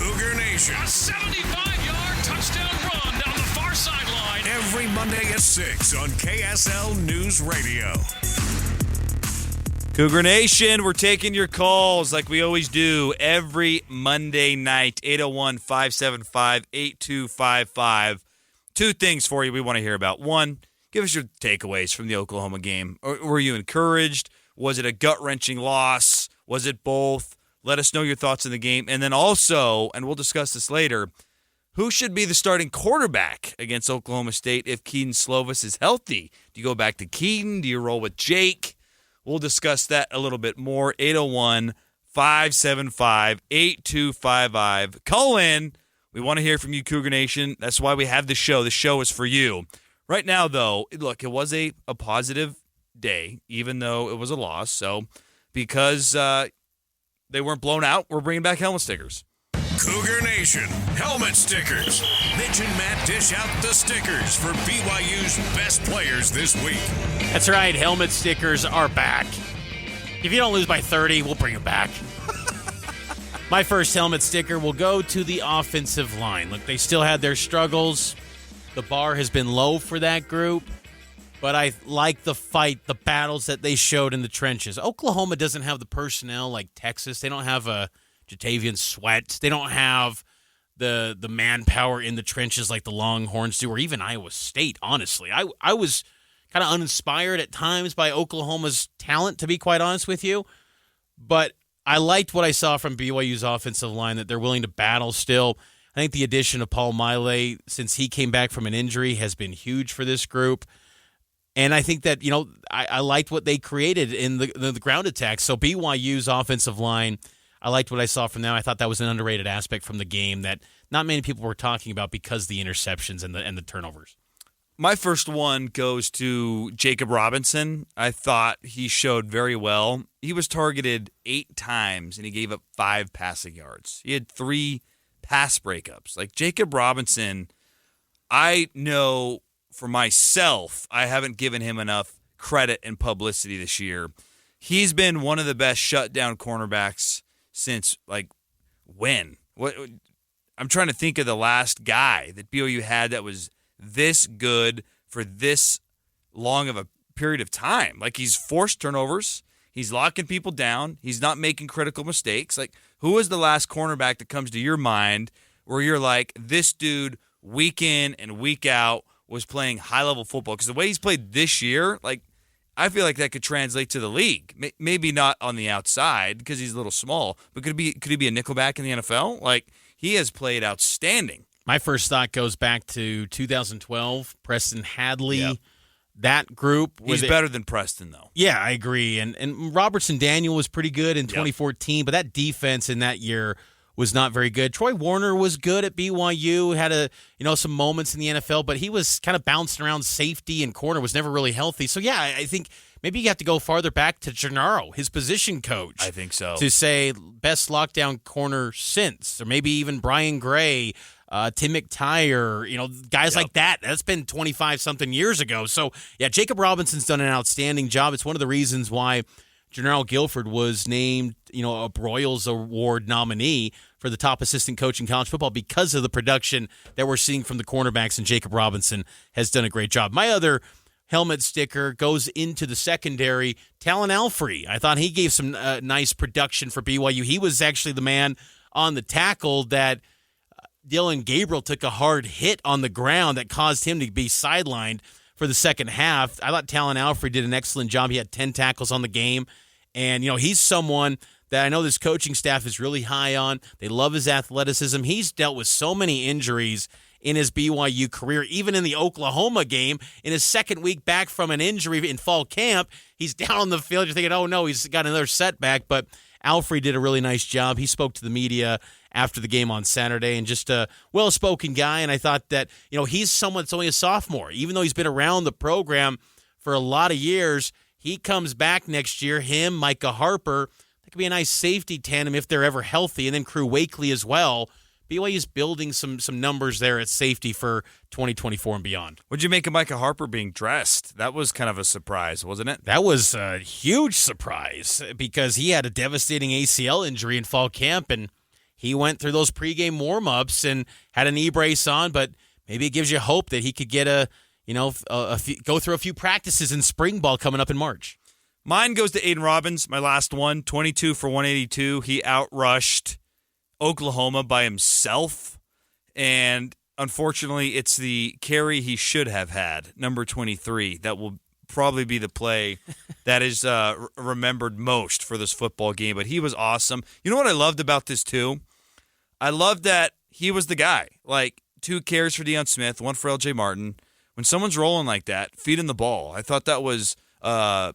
Cougar Nation. A 75-yard touchdown run down the far sideline. Every Monday at 6 on KSL News Radio. Cougar Nation, we're taking your calls like we always do every Monday night, 801-575-8255. Two things for you we want to hear about. One, give us your takeaways from the Oklahoma game. Were you encouraged? Was it a gut-wrenching loss? Was it both? Let us know your thoughts in the game. And then also, and we'll discuss this later, who should be the starting quarterback against Oklahoma State if Keaton Slovis is healthy? Do you go back to Keaton? Do you roll with Jake? We'll discuss that a little bit more. 801-575-8255. Call in. We want to hear from you, Cougar Nation. That's why we have the show. The show is for you. Right now, though, look, it was a positive day, even though it was a loss. So because they weren't blown out, we're bringing back helmet stickers. Cougar Nation, helmet stickers. Mitch and Matt dish out the stickers for BYU's best players this week. That's right, helmet stickers are back. If you don't lose by 30, we'll bring them back. My first helmet sticker will go to the offensive line. Look, they still had their struggles. The bar has been low for that group. But I like the fight, the battles that they showed in the trenches. Oklahoma doesn't have the personnel like Texas. They don't have a Jatavian Sweat. They don't have the manpower in the trenches like the Longhorns do, or even Iowa State, honestly. I was kind of uninspired at times by Oklahoma's talent, to be quite honest with you. But I liked what I saw from BYU's offensive line, that they're willing to battle still. I think the addition of Paul Miley, since he came back from an injury, has been huge for this group. And I think that, I liked what they created in the ground attack. So BYU's offensive line, I liked what I saw from them. I thought that was an underrated aspect from the game that not many people were talking about because of the interceptions and the turnovers. My first one goes to Jacob Robinson. I thought he showed very well. He was targeted 8 times, and he gave up 5 passing yards. He had 3 pass breakups. Like, Jacob Robinson, I know for myself, I haven't given him enough credit and publicity this year. He's been one of the best shutdown cornerbacks since, when? I'm trying to think of the last guy that BYU had that was this good for this long of a period of time. Like, he's forced turnovers. He's locking people down. He's not making critical mistakes. Like, who is the last cornerback that comes to your mind where you're like, this dude week in and week out was playing high-level football? Because the way he's played this year, I feel like that could translate to the league. Maybe not on the outside because he's a little small, but could he be a nickelback in the NFL? He has played outstanding. My first thought goes back to 2012, Preston Hadley. Yep. That group. He's better than Preston, though. Yeah, I agree. And Robertson Daniel was pretty good in 2014, but that defense in that year was not very good. Troy Warner was good at BYU, had some moments in the NFL, but he was kind of bouncing around safety and corner, was never really healthy. So, yeah, I think maybe you have to go farther back to Gennaro, his position coach. I think so. To say best lockdown corner since, or maybe even Brian Gray, Tim McTire, guys like that. That's been 25-something years ago. So, yeah, Jacob Robinson's done an outstanding job. It's one of the reasons why General Guilford was named, a Broyles Award nominee for the top assistant coach in college football because of the production that we're seeing from the cornerbacks, and Jacob Robinson has done a great job. My other helmet sticker goes into the secondary, Talon Alfrey. I thought he gave some nice production for BYU. He was actually the man on the tackle that Dylan Gabriel took a hard hit on the ground that caused him to be sidelined for the second half. I thought Talon Alfrey did an excellent job. He had 10 tackles on the game. And, he's someone that I know this coaching staff is really high on. They love his athleticism. He's dealt with so many injuries in his BYU career, even in the Oklahoma game. In his second week back from an injury in fall camp, he's down on the field. You're thinking, oh, no, he's got another setback. But Alfrey did a really nice job. He spoke to the media after the game on Saturday, and just a well-spoken guy. And I thought that, he's someone that's only a sophomore. Even though he's been around the program for a lot of years, he comes back next year. Him, Micah Harper, that could be a nice safety tandem if they're ever healthy. And then Crew Wakely as well. BYU's building some numbers there at safety for 2024 and beyond. What'd you make of Micah Harper being dressed? That was kind of a surprise, wasn't it? That was a huge surprise because he had a devastating ACL injury in fall camp, and he went through those pregame warm-ups and had a knee brace on, but maybe it gives you hope that he could get go through a few practices in spring ball coming up in March. Mine goes to Aiden Robbins, my last one, 22 for 182. He outrushed Oklahoma by himself, and unfortunately, it's the carry he should have had, number 23, that will probably be the play that is remembered most for this football game. But he was awesome. You know what I loved about this, too? I loved that he was the guy. Like, 2 carries for Deion Smith, 1 for L.J. Martin. When someone's rolling like that, feed him the ball. I thought that was a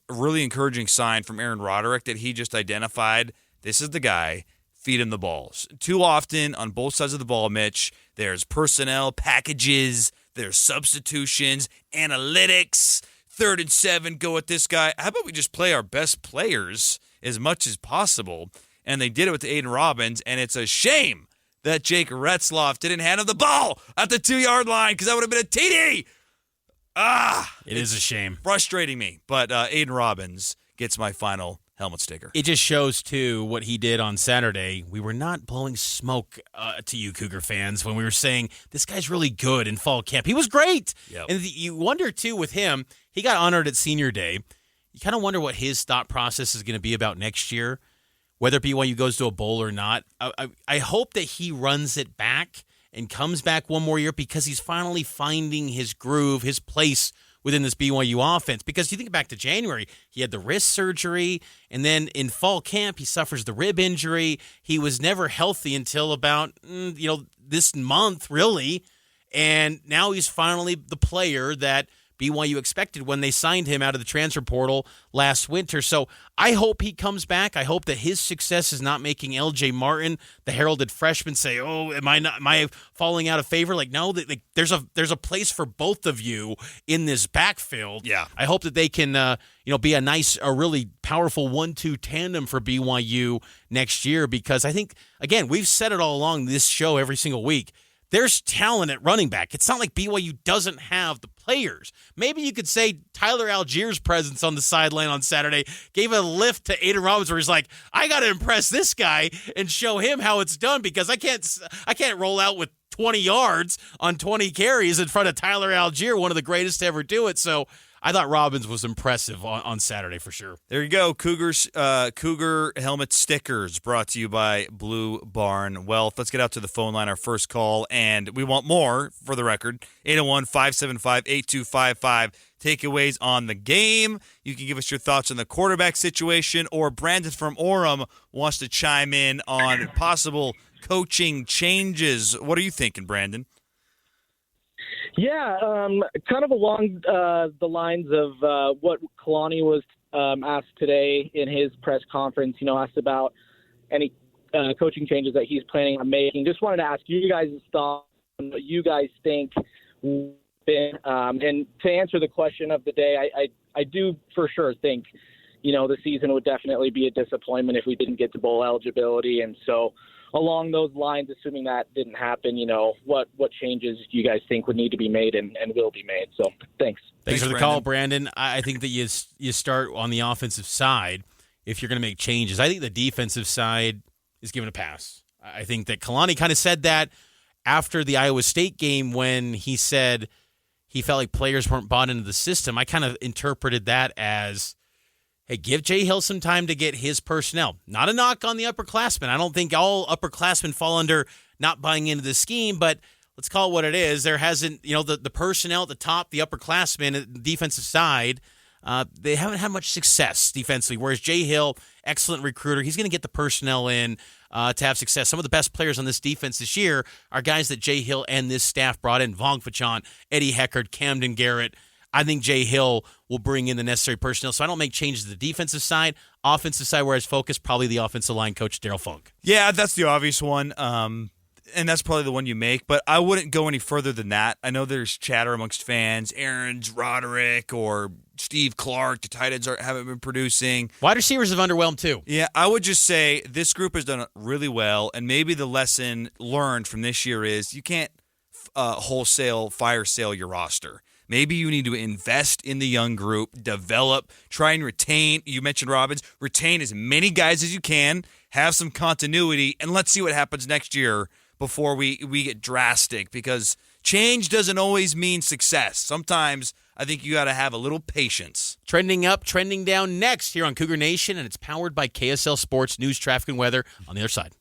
really encouraging sign from Aaron Roderick that he just identified, this is the guy, feed him the balls. Too often on both sides of the ball, Mitch, there's personnel, packages, there's substitutions, analytics, 3rd and 7, go at this guy. How about we just play our best players as much as possible? And they did it with Aiden Robbins, and it's a shame that Jake Retzloff didn't hand him the ball at the 2-yard line because that would have been a TD. It is a shame. Frustrating me, but Aiden Robbins gets my final helmet sticker. It just shows, too, what he did on Saturday. We were not blowing smoke to you Cougar fans when we were saying, this guy's really good in fall camp. He was great. Yep. And you wonder, too, with him, he got honored at Senior Day. You kind of wonder what his thought process is going to be about next year, whether BYU goes to a bowl or not. I hope that he runs it back and comes back one more year because he's finally finding his groove, his place within this BYU offense. Because you think back to January, he had the wrist surgery, and then in fall camp, he suffers the rib injury. He was never healthy until about, this month, really. And now he's finally the player that BYU expected when they signed him out of the transfer portal last winter. So I hope he comes back. I hope that his success is not making L.J. Martin, the heralded freshman, say, "Oh, am I falling out of favor?" Like, no, there's a place for both of you in this backfield. Yeah, I hope that they can be a really powerful 1-2 tandem for BYU next year, because I think, again, we've said it all along this show every single week. There's talent at running back. It's not like BYU doesn't have the players. Maybe you could say Tyler Algier's presence on the sideline on Saturday gave a lift to Aiden Robbins, where he's like, I got to impress this guy and show him how it's done, because I can't roll out with 20 yards on 20 carries in front of Tyler Algier, one of the greatest to ever do it. So I thought Robbins was impressive on Saturday for sure. There you go. Cougar helmet stickers brought to you by Blue Barn Wealth. Let's get out to the phone line, our first call, and we want more, for the record. 801-575-8255. Takeaways on the game. You can give us your thoughts on the quarterback situation, or Brandon from Orem wants to chime in on possible coaching changes. What are you thinking, Brandon? Yeah, kind of along the lines of what Kalani was asked today in his press conference, asked about any coaching changes that he's planning on making. Just wanted to ask you guys' thoughts on what you guys think. And to answer the question of the day, I do for sure think, the season would definitely be a disappointment if we didn't get to bowl eligibility. And so along those lines, assuming that didn't happen, what changes do you guys think would need to be made and will be made? So thanks. Thanks for the call, Brandon. I think that you start on the offensive side if you're going to make changes. I think the defensive side is given a pass. I think that Kalani kind of said that after the Iowa State game when he said he felt like players weren't bought into the system. I kind of interpreted that as, hey, give Jay Hill some time to get his personnel. Not a knock on the upperclassmen. I don't think all upperclassmen fall under not buying into the scheme, but let's call it what it is. There hasn't, the personnel at the top, the upperclassmen at the defensive side, they haven't had much success defensively, whereas Jay Hill, excellent recruiter, he's going to get the personnel in to have success. Some of the best players on this defense this year are guys that Jay Hill and this staff brought in: Vong Fachan, Eddie Heckard, Camden Garrett. I think Jay Hill will bring in the necessary personnel, so I don't make changes to the defensive side. Offensive side, where I focus, probably the offensive line coach, Daryl Funk. Yeah, that's the obvious one, and that's probably the one you make, but I wouldn't go any further than that. I know there's chatter amongst fans, Aaron's Roderick or Steve Clark, the tight ends haven't been producing. Wide receivers have underwhelmed too. Yeah, I would just say this group has done really well, and maybe the lesson learned from this year is you can't wholesale fire sale your roster. Maybe you need to invest in the young group, develop, try and retain. You mentioned Robbins. Retain as many guys as you can, have some continuity, and let's see what happens next year before we get drastic, because change doesn't always mean success. Sometimes I think you got to have a little patience. Trending up, trending down next here on Cougar Nation, and it's powered by KSL Sports News, Traffic, and Weather on the other side.